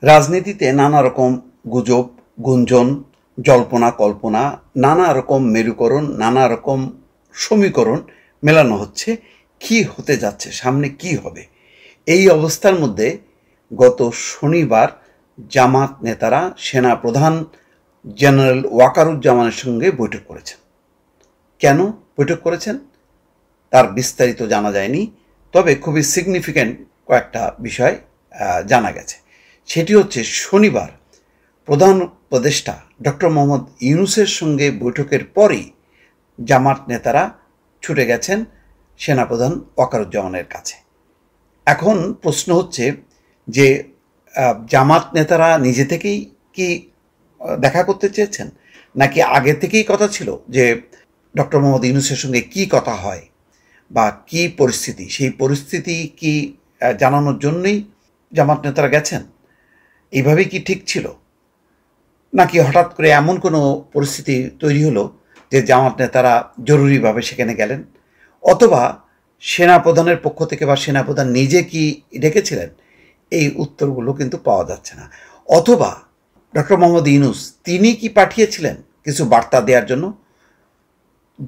রাজনীতিতে নানা রকম গুজব, গুঞ্জন, জল্পনা কল্পনা, নানা রকম মেরুকরণ, নানা রকম সমীকরণ মেলানো হচ্ছে। কি হতে যাচ্ছে, সামনে কি হবে, এই অবস্থার মধ্যে গত শনিবার জামাত নেতারা সেনা প্রধান জেনারেল ওয়াকারুজ্জামানের সঙ্গে বৈঠক করেছেন। কেন বৈঠক করেছেন তার বিস্তারিত জানা যায়নি, তবে খুবই সিগনিফিক্যান্ট কয়েকটা বিষয় জানা গেছে। সেটি হচ্ছে শনিবার প্রধান উপদেষ্টা ডক্টর মোহাম্মদ ইউনূসের সঙ্গে বৈঠকের পরই জামাত নেতারা ছুটে গেছেন সেনাপ্রধান ওয়াকারুজ্জামানের কাছে। এখন প্রশ্ন হচ্ছে যে জামাত নেতারা নিজে থেকেই কি দেখা করতে চেয়েছেন, নাকি আগে থেকেই কথা ছিল যে ডক্টর মোহাম্মদ ইউনূসের সঙ্গে কি কথা হয় বা কি পরিস্থিতি, সেই পরিস্থিতি কি জানানোর জন্যই জামাত নেতারা গেছেন? এইভাবেই কি ঠিক ছিল, নাকি হঠাৎ করে এমন কোনো পরিস্থিতি তৈরি হলো যে জামাত নেতারা জরুরিভাবে সেখানে গেলেন? অথবা সেনাপ্রধানের পক্ষ থেকে বা সেনাপ্রধান নিজে কি ডেকেছিলেন? এই উত্তরগুলো কিন্তু পাওয়া যাচ্ছে না। অথবা ডক্টর মোহাম্মদ ইউনূস তিনি কি পাঠিয়েছিলেন কিছু বার্তা দেওয়ার জন্য?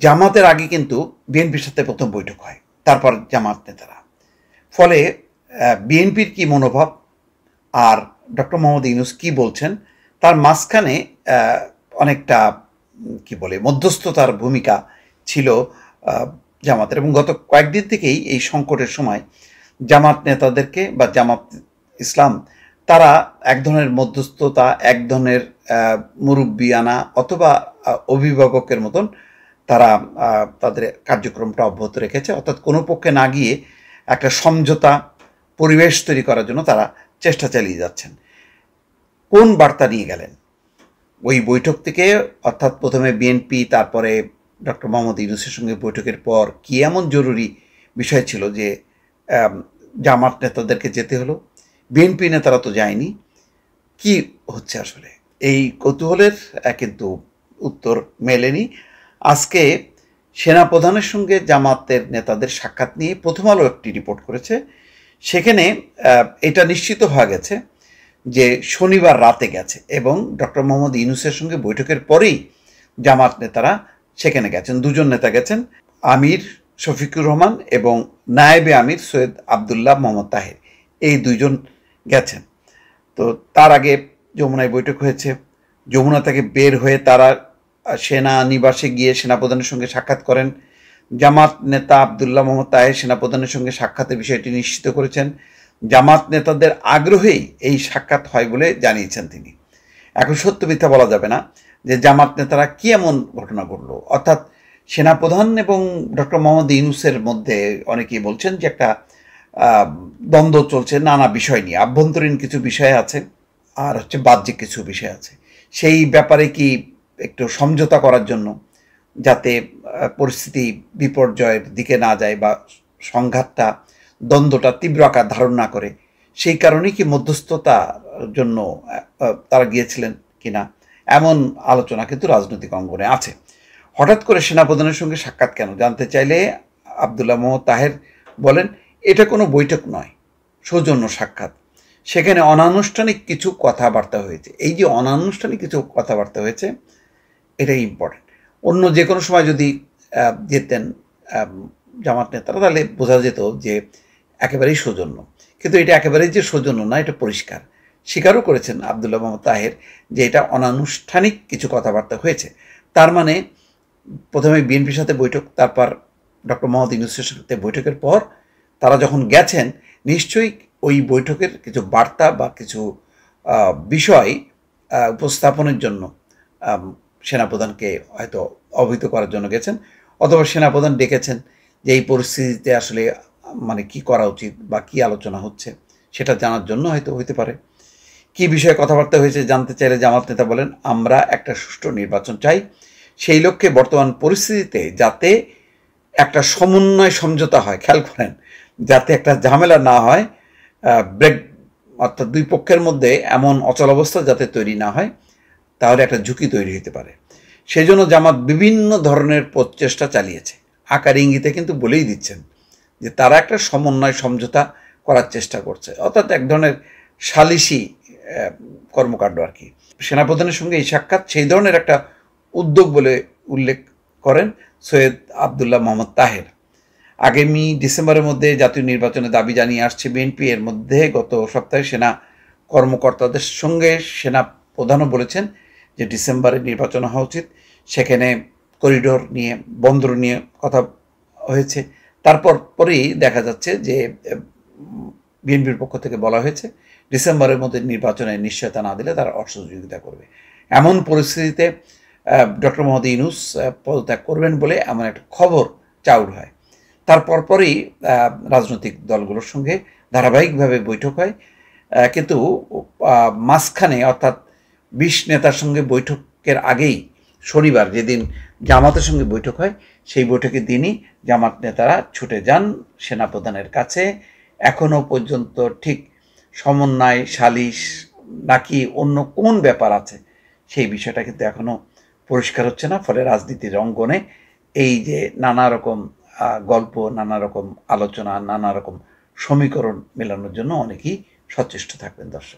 জামাতের আগে কিন্তু বিএনপির সাথে প্রথম বৈঠক হয়, তারপর জামাত নেতারা। ফলে বিএনপির কি মনোভাব আর ডক্টর মোহাম্মদ ইউনূস কি বলছেন তার মাঝখানে অনেকটা কি বলে মধ্যস্থতার ভূমিকা ছিল জামাতের। এবং গত কয়েকদিন থেকেই এই সংকটের সময় জামাত নেতাদেরকে বা জামাত ইসলাম তারা এক ধরনের মধ্যস্থতা, এক ধরনের মুরব্বিয়ানা অথবা অভিভাবকের মতন তারা তাদের কার্যক্রমটা অব্যাহত রেখেছে। অর্থাৎ কোনো পক্ষে না গিয়ে একটা সমঝোতা পরিবেশ তৈরি করার জন্য তারা চেষ্টা চালিয়ে যাচ্ছেন। কোন বার্তা নিয়ে গেলেন ওই বৈঠক থেকে? অর্থাৎ প্রথমে বিএনপি, তারপরে ডক্টর মোহাম্মদ ইউনূসের সঙ্গে বৈঠকের পর কি এমন জরুরি বিষয় ছিল যে জামাত নেতাদেরকে যেতে হলো? বিএনপি নেতারা তো যায়নি। কি হচ্ছে আসলে, এই কৌতূহলের কিন্তু উত্তর মেলেনি। আজকে সেনাপ্রধানের সঙ্গে জামাতের নেতাদের সাক্ষাৎ নিয়ে প্রথম আলো একটি রিপোর্ট করেছে। সেখানে এটা নিশ্চিত হয়ে গেছে যে শনিবার রাতে গেছে এবং ডক্টর মোহাম্মদ ইউনূসের সঙ্গে বৈঠকের পরেই জামাত নেতারা সেখানে গেছেন। দুজন নেতা গেছেন, আমির শফিকুর রহমান এবং নায়েবে আমির সৈয়দ আবদুল্লাহ মোহাম্মদ তাহের, এই দুইজন গেছেন। তো তার আগে যমুনায় বৈঠক হয়েছে। যমুনা থেকে বের হয়ে তারা সেনা নিবাসে গিয়ে সেনাপ্রধানের সঙ্গে সাক্ষাৎ করেন। জামাত নেতা আবদুল্লাহ মোহাম্মদ তাহের সেনাপ্রধানের সঙ্গে সাক্ষাতের বিষয়টি নিশ্চিত করেছেন। জামাত নেতাদের আগ্রহেই এই সাক্ষাৎ হয় বলে জানিয়েছেন তিনি। এখন সত্য মিথ্যা বলা যাবে না যে জামাত নেতারা কি এমন ঘটনা ঘটলো। অর্থাৎ সেনাপ্রধান এবং ডক্টর মোহাম্মদ ইউনূসের মধ্যে অনেকেই বলছেন যে একটা দ্বন্দ্ব চলছে নানা বিষয় নিয়ে। আভ্যন্তরীণ কিছু বিষয় আছে আর হচ্ছে বাহ্যিক কিছু বিষয় আছে। সেই ব্যাপারে কি একটু সমঝোতা করার জন্য, যাতে পরিস্থিতি বিপর্যয়ের দিকে না যায় বা সংঘাতটা, দ্বন্দ্বটা তীব্র আকার ধারণ না করে, সেই কারণেই কি মধ্যস্থতার জন্য তারা গিয়েছিলেন কিনা, এমন আলোচনা কিন্তু রাজনৈতিক অঙ্গনে আছে। হঠাৎ করে সেনাপ্রধানের সঙ্গে সাক্ষাৎ কেন জানতে চাইলে আবদুল্লাহ মোহাম্মদ তাহের বলেন, এটা কোনো বৈঠক নয়, সৌজন্য সাক্ষাৎ। সেখানে অনানুষ্ঠানিক কিছু কথাবার্তা হয়েছে। এই যে অনানুষ্ঠানিক কিছু কথাবার্তা হয়েছে, এটাই ইম্পর্টেন্ট। অন্য যে কোনো সময় যদি যেতেন জামাত নেতারা, তাহলে বোঝা যেত যে একেবারেই সৌজন্য। কিন্তু এটা একেবারেই যে সৌজন্য না, এটা পরিষ্কার। স্বীকারও করেছেন আবদুল্লাহ মোহাম্মদ তাহের যে এটা অনানুষ্ঠানিক কিছু কথাবার্তা হয়েছে। তার মানে প্রথমে বিএনপির সাথে বৈঠক, তারপর ডক্টর মোহাম্মদ ইউনূসের সাথে বৈঠকের পর তারা যখন গেছেন, নিশ্চয়ই ওই বৈঠকের কিছু বার্তা বা কিছু বিষয় উপস্থাপনের জন্য সেনাপ্রধানকে হয়তো অবহিত করার জন্য গেছেন, অথবা সেনাপ্রধান ডেকেছেন যে এই পরিস্থিতিতে আসলে মানে কি করা উচিত বা কি আলোচনা হচ্ছে সেটা জানার জন্য হয়তো হইতে পারে। কি বিষয়ে কথাবার্তা হয়েছে জানতে চাইলে জামাত নেতা বলেন, আমরা একটা সুষ্ঠু নির্বাচন চাই। সেই লক্ষ্যে বর্তমান পরিস্থিতিতে যাতে একটা সমন্বয় সমঝোতা হয়, খেয়াল করেন, যাতে একটা ঝামেলা না হয়, ব্রেক, অর্থাৎ দুই পক্ষের মধ্যে এমন অচলাবস্থা যাতে তৈরি না হয়, তাহলে একটা ঝুঁকি তৈরি হতে পারে। সেই জন্য জামাত বিভিন্ন ধরনের প্রচেষ্টা চালিয়েছে। আকার ইঙ্গিতে কিন্তু বলেই দিচ্ছেন যে তারা একটা সমন্বয় সমঝোতা করার চেষ্টা করছে, অর্থাৎ এক ধরনের সালিশি কর্মকাণ্ড আর কি। সেনাপ্রধানের সঙ্গে এই সাক্ষাৎ সেই ধরনের একটা উদ্যোগ বলে উল্লেখ করেন সৈয়দ আবদুল্লাহ মোহাম্মদ তাহের। আগামী ডিসেম্বরের মধ্যে জাতীয় নির্বাচনের দাবি জানিয়ে আসছে বিএনপি। এর মধ্যে গত সপ্তাহে সেনা কর্মকর্তাদের সঙ্গে সেনা প্রধানও বলেছেন যে ডিসেম্বরে নির্বাচন হওয়া উচিত। সেখানে করিডোর নিয়ে, বন্দর নিয়ে কথা হয়েছে। তারপর পরেই দেখা যাচ্ছে যে বিএনপির পক্ষ থেকে বলা হয়েছে ডিসেম্বরের মধ্যে নির্বাচনের নিশ্চয়তা না দিলে তারা অসহযোগিতা করবে। এমন পরিস্থিতিতে ডক্টর মোহাম্মদ ইউনূস পদত্যাগ করবেন বলে এমন একটা খবর চাউর হয়। তারপর পরেই রাজনৈতিক দলগুলোর সঙ্গে ধারাবাহিকভাবে বৈঠক হয়, কিন্তু মাঝখানে অর্থাৎ 20 নেতার সঙ্গে বৈঠকের আগেই শনিবার যেদিন জামাতের সঙ্গে বৈঠক হয়, সেই বৈঠকের দিনই জামাত নেতারা ছুটে যান সেনাপ্রধানের কাছে। এখনও পর্যন্ত ঠিক সমন্বয়, সালিশ নাকি অন্য কোন ব্যাপার আছে সেই বিষয়টা কিন্তু এখনও পরিষ্কার হচ্ছে না। ফলে রাজনীতির অঙ্গনে এই যে নানা রকম গল্প, নানা রকম আলোচনা, নানা রকম সমীকরণ মেলানোর জন্য অনেকেই সচেষ্ট থাকবেন দর্শক।